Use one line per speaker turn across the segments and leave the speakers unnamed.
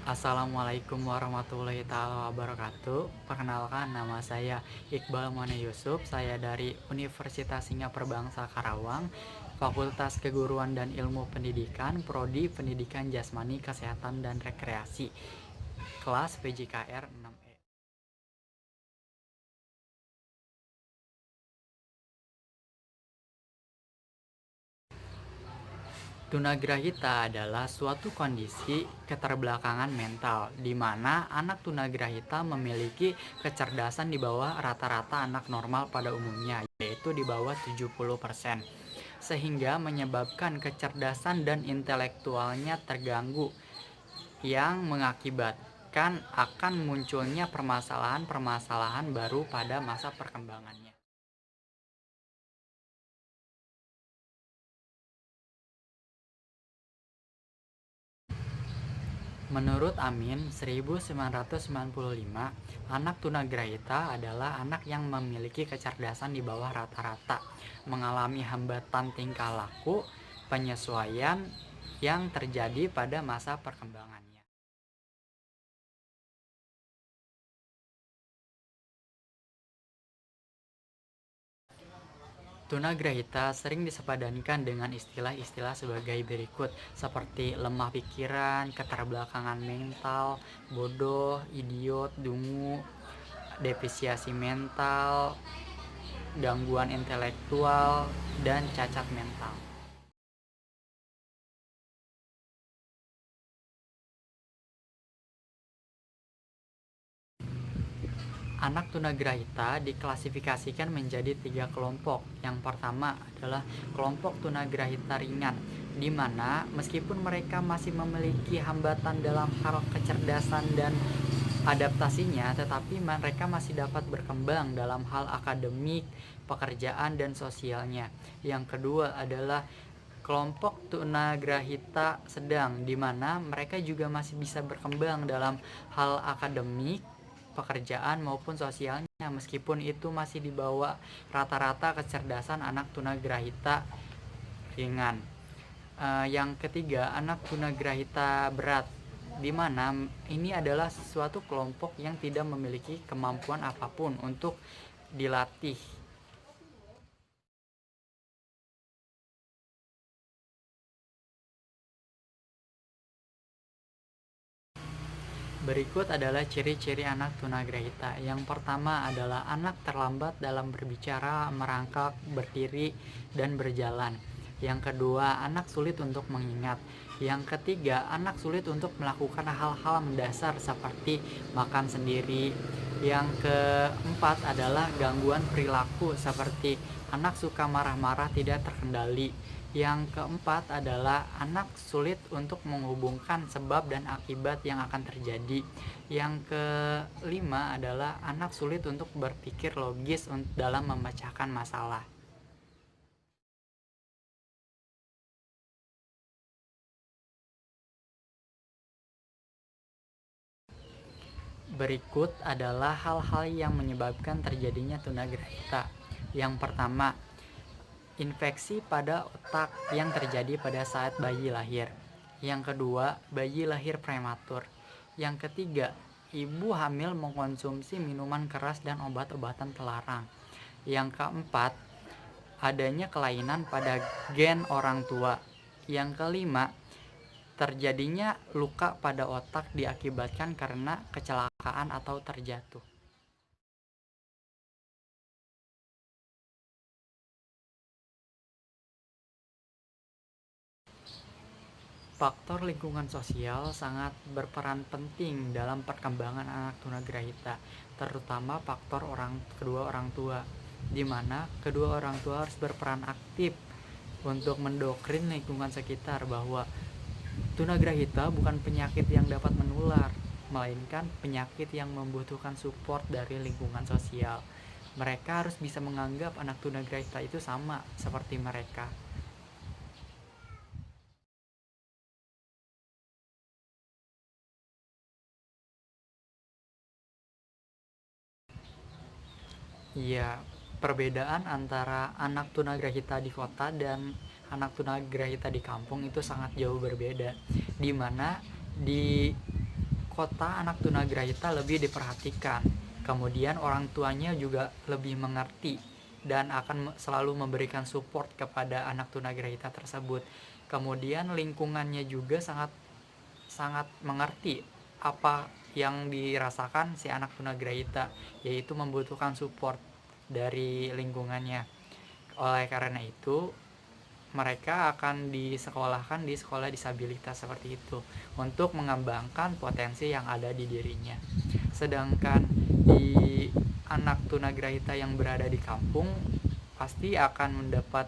Assalamualaikum warahmatullahi taala wabarakatuh. Perkenalkan, nama saya Iqbal Mone Yusuf. Saya dari Universitas Singapura Bangsa Karawang, Fakultas Keguruan dan Ilmu Pendidikan, Prodi Pendidikan Jasmani, Kesehatan dan Rekreasi, kelas PJKR 6E. Tunagrahita adalah suatu kondisi keterbelakangan mental di mana anak tunagrahita memiliki kecerdasan di bawah rata-rata anak normal pada umumnya, yaitu di bawah 70%, sehingga menyebabkan kecerdasan dan intelektualnya terganggu yang mengakibatkan akan munculnya permasalahan-permasalahan baru pada masa perkembangannya. Menurut Amin 1995, anak tunagrahita adalah anak yang memiliki kecerdasan di bawah rata-rata, mengalami hambatan tingkah laku, penyesuaian yang terjadi pada masa perkembangannya. Tunagrahita sering disepadankan dengan istilah-istilah sebagai berikut, seperti lemah pikiran, keterbelakangan mental, bodoh, idiot, dungu, defisiensi mental, gangguan intelektual, dan cacat mental. Anak tunagrahita diklasifikasikan menjadi 3 kelompok. Yang pertama adalah kelompok tunagrahita ringan, di mana meskipun mereka masih memiliki hambatan dalam hal kecerdasan dan adaptasinya, tetapi mereka masih dapat berkembang dalam hal akademik, pekerjaan, dan sosialnya. Yang kedua adalah kelompok tunagrahita sedang, di mana mereka juga masih bisa berkembang dalam hal akademik, pekerjaan, maupun sosialnya, meskipun itu masih di bawah rata-rata kecerdasan anak tunagrahita ringan. Yang ketiga, anak tunagrahita berat, di mana ini adalah suatu kelompok yang tidak memiliki kemampuan apapun untuk dilatih. Berikut adalah ciri-ciri anak tunagrahita. Yang pertama adalah anak terlambat dalam berbicara, merangkak, berdiri, dan berjalan. Yang kedua, anak sulit untuk mengingat. Yang ketiga, anak sulit untuk melakukan hal-hal mendasar seperti makan sendiri. Yang keempat adalah gangguan perilaku seperti anak suka marah-marah tidak terkendali. Yang keempat adalah anak sulit untuk menghubungkan sebab dan akibat yang akan terjadi. Yang kelima adalah anak sulit untuk berpikir logis dalam memecahkan masalah. Berikut adalah hal-hal yang menyebabkan terjadinya tunagrahita. Yang pertama, infeksi pada otak yang terjadi pada saat bayi lahir. Yang kedua, bayi lahir prematur. Yang ketiga, ibu hamil mengkonsumsi minuman keras dan obat-obatan terlarang. Yang keempat, adanya kelainan pada gen orang tua. Yang kelima, terjadinya luka pada otak diakibatkan karena kecelakaan atau terjatuh. Faktor lingkungan sosial sangat berperan penting dalam perkembangan anak tunagrahita, terutama faktor kedua orang tua, di mana kedua orang tua harus berperan aktif untuk mendoktrin lingkungan sekitar bahwa tunagrahita bukan penyakit yang dapat menular, melainkan penyakit yang membutuhkan support dari lingkungan sosial. Mereka harus bisa menganggap anak tunagrahita itu sama seperti mereka. Iya, perbedaan antara anak tunagrahita di kota dan anak tunagrahita di kampung itu sangat jauh berbeda. Di mana di kota anak tunagrahita lebih diperhatikan. Kemudian orang tuanya juga lebih mengerti dan akan selalu memberikan support kepada anak tunagrahita tersebut. Kemudian lingkungannya juga sangat sangat mengerti apa yang dirasakan si anak tunagrahita, yaitu membutuhkan support dari lingkungannya. Oleh karena itu, mereka akan disekolahkan di sekolah disabilitas seperti itu untuk mengembangkan potensi yang ada di dirinya. Sedangkan di anak tunagrahita yang berada di kampung pasti akan mendapat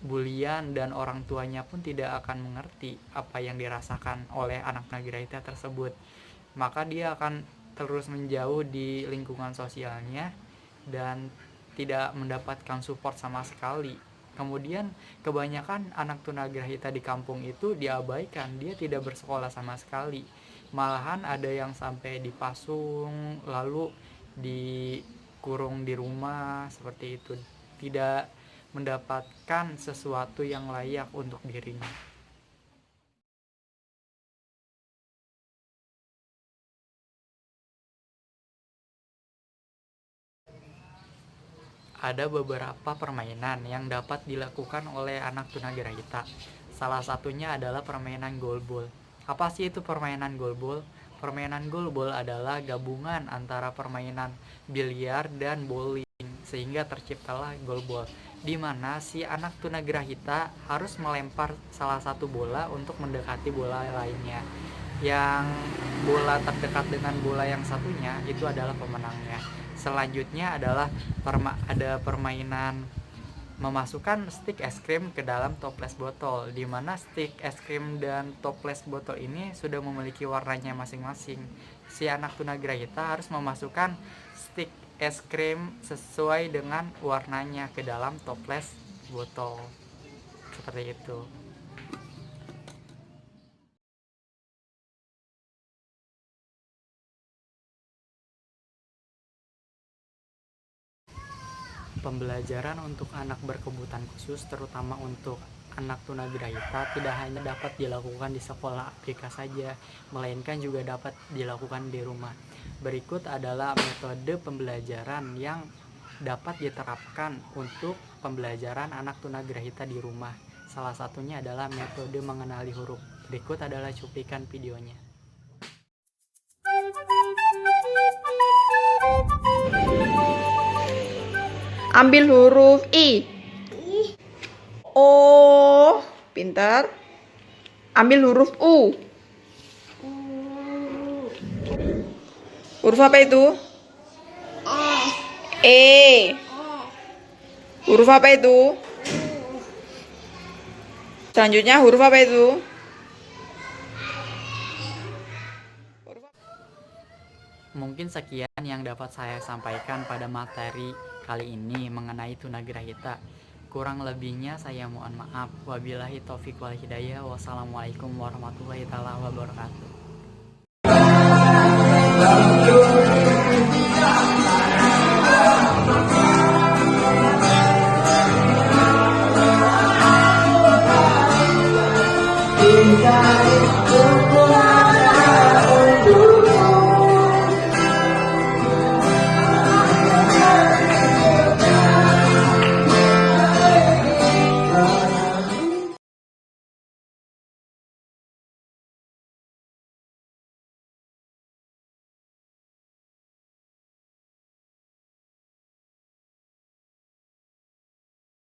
bulian dan orang tuanya pun tidak akan mengerti apa yang dirasakan oleh anak tunagrahita tersebut. Maka dia akan terus menjauh di lingkungan sosialnya dan tidak mendapatkan support sama sekali. Kemudian kebanyakan anak tunagrahita di kampung itu diabaikan, dia tidak bersekolah sama sekali. Malahan ada yang sampai dipasung lalu dikurung di rumah seperti itu. Tidak mendapatkan sesuatu yang layak untuk dirinya. Ada beberapa permainan yang dapat dilakukan oleh anak tunagrahita. Salah satunya adalah permainan golball. Apa sih itu permainan golball? Permainan golball adalah gabungan antara permainan biliar dan bowling, sehingga terciptalah golball, di mana si anak tunagrahita harus melempar salah satu bola untuk mendekati bola lainnya. Yang bola terdekat dengan bola yang satunya itu adalah pemenangnya. Selanjutnya adalah ada permainan memasukkan stik es krim ke dalam toples botol, di mana stik es krim dan toples botol ini sudah memiliki warnanya masing-masing. Si anak tunagrahita harus memasukkan stik es krim sesuai dengan warnanya ke dalam toples botol. Seperti itu. Pembelajaran untuk anak berkebutuhan khusus, terutama untuk anak tunagrahita, tidak hanya dapat dilakukan di sekolah ABK saja, melainkan juga dapat dilakukan di rumah. Berikut adalah metode pembelajaran yang dapat diterapkan untuk pembelajaran anak tunagrahita di rumah. Salah satunya adalah metode mengenali huruf. Berikut adalah cuplikan videonya.
Ambil huruf I. O. Pintar. Ambil huruf U. Huruf apa itu? E. Huruf apa itu? Selanjutnya huruf apa itu?
Mungkin sekian yang dapat saya sampaikan pada materi kali ini mengenai tunagrahita. Kurang lebihnya saya mohon maaf. Wabillahi taufik wal hidayah. Wassalamualaikum warahmatullahi wabarakatuh.
Inside